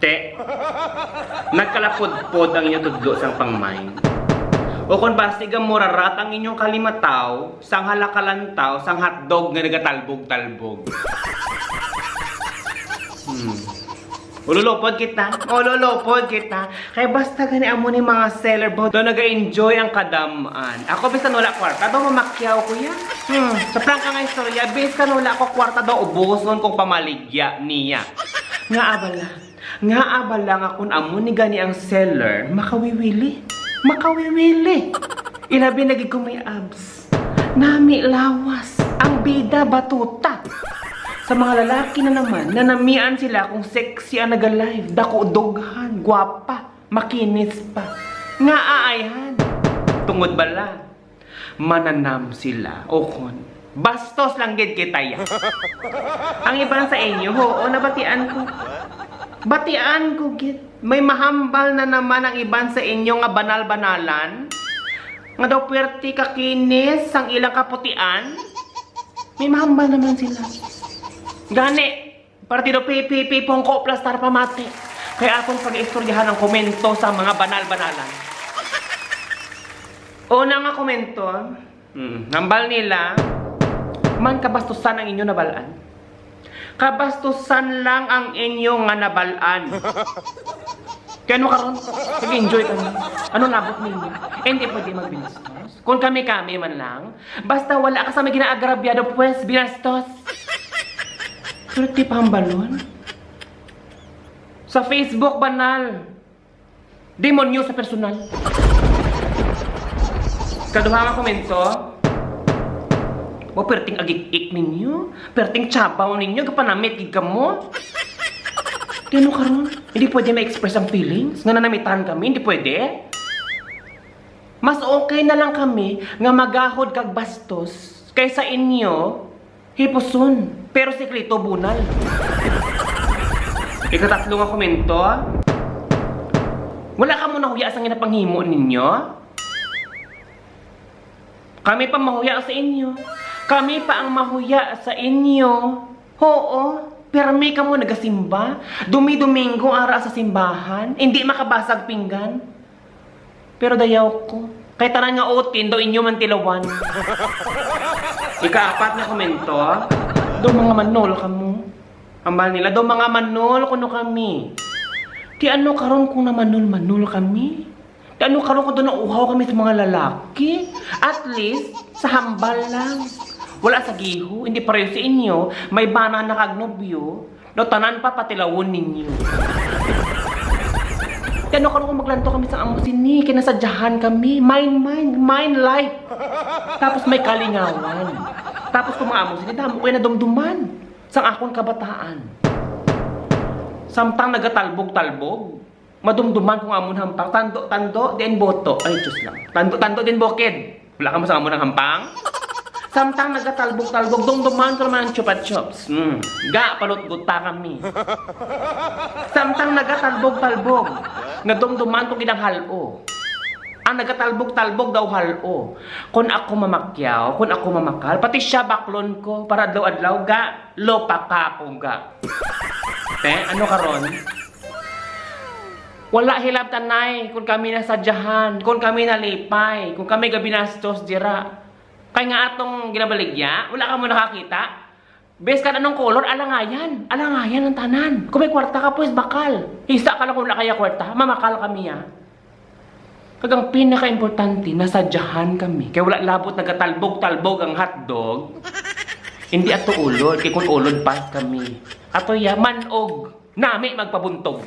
Te, nagkalapod-pod ang inyong tudlo sang pangmay. O kung basigang murarat ang inyong kalimataw, sang halakalantaw, sang hotdog nga nagatalbog-talbog. Ululopod kita. Kaya basta gani amo ni mga seller bo do naga-enjoy ang kadamaan. Ako bisan wala kwarta do mamakyaw ko yan. Sa prangka nga istorya, bisan wala ko kwarta do ubuson kong pamaligya niya. Nga abala nga kung amo ni gani ang seller, makawiwili. Ilabi nagig ko may abs. Nami lawas. Ang bida batuta. Sa mga lalaki na naman, nanamian sila kung sexy ang naga-live. Dako doghan, gwapa, makinis pa. Nga aayhan. Tungod bala, mananam sila. O kon, bastos lang gid kita yan. Ang iba sa inyo, nabatian ko. Batian ko gid. May mahambal na naman ang iban sa inyo nga banal-banalan. Nga daw puwerti kakinis ang ilang kaputian. May mahambal naman sila. Gani, partido PPP pongko plastar pamati. Kaya akong pag-istoryahan ang komento sa mga banal-banalan. Una nga komento, hambal nila, man kabastusan ang inyo nabalaan. Kabastusan lang ang inyo nga nabalaan. Kaya ano karon? Nag-enjoy kami. Ano labot ninyo? Hindi pwede magbinastos. Kung kami man lang, basta wala ka sa may ginaagrabyado, pues binastos. Pero di pa ang balon? Sa Facebook, banal. Demonyo sa personal. Kaduha nga komento. O perting agik-ik ninyo. Perting tsabaw ninyo. Kapanamit gig mo. Di ano karon? Hindi pwede ma-express ang feelings. Nga nanamitan kami. Hindi pwede. Mas okay na lang kami nga magahod kag bastos kaysa inyo hipuson. Pero siklito bunal. Ikatatlo nga komento. Wala ka mo nahuya sa ginapanghimo ninyo? Kami pa mahuya sa inyo. Kami pa ang mahuya sa inyo. Oo. Permi ka mo nagasimba. Dumi-domingo ara sa simbahan. Hindi makabasag pinggan. Pero dayaw ko. Kaya tanan nga otin daw inyo man tilawan. Ikaapat na komento. Do mga manol kamo. Ambal nila, do mga manol kuno kami. Ti ano karon kung na manol kami? Ti ano karon kung do na uhaw kami sa mga lalaki? At least sa hambal lang. Wala sa giho, hindi pareho sa inyo. May bana na kagnobyo. Do tanan pa patilawon ninyo. Ti ano karon kung maglanto kami sa amusin ni, kinasadyahan kami. Mind life. Tapos may kalingawan. Tapos kung mga amusin ni, damo ko na dumduman. Sang akong kabataan. Samtang nagatalbog-talbog, madumduman kung amon hampang, tando, din boto. Ay, Diyos lang. Tando, din bokid. Wala ka masama mo ng hampang? Samtang nagatalbog-talbog, dumduman ko naman ang chupa-chups. Ga, palot-guta kami. Samtang nagatalbog-talbog, nadumduman ko ginang halo. Ang nagatalbog-talbog daw halo. Kung ako mamakyaw, kung ako mamakal, pati siya baklon ko, para adlaw-adlaw, ga, lopa ka ako, ga. Ano karon? Wala hilab tanay kung kami nasadyahan, kung kami nalipay, kung kami gabinastos dira. Kaya nga atong ginabaligya, wala ka mo nakakita. Bes ka anong kolor, alangayan ang tanan. Kung may kwarta ka, pues bakal. Hisa ka lang kung wala kaya kwarta, mamakal kami ya. Kagang pinaka-importante, nasadyahan kami. Kaya wala labot nagatalbog-talbog ang hotdog. Hindi ato ulod, kaya kung ulod pas kami. Ato ya, manog, nami magpabuntog.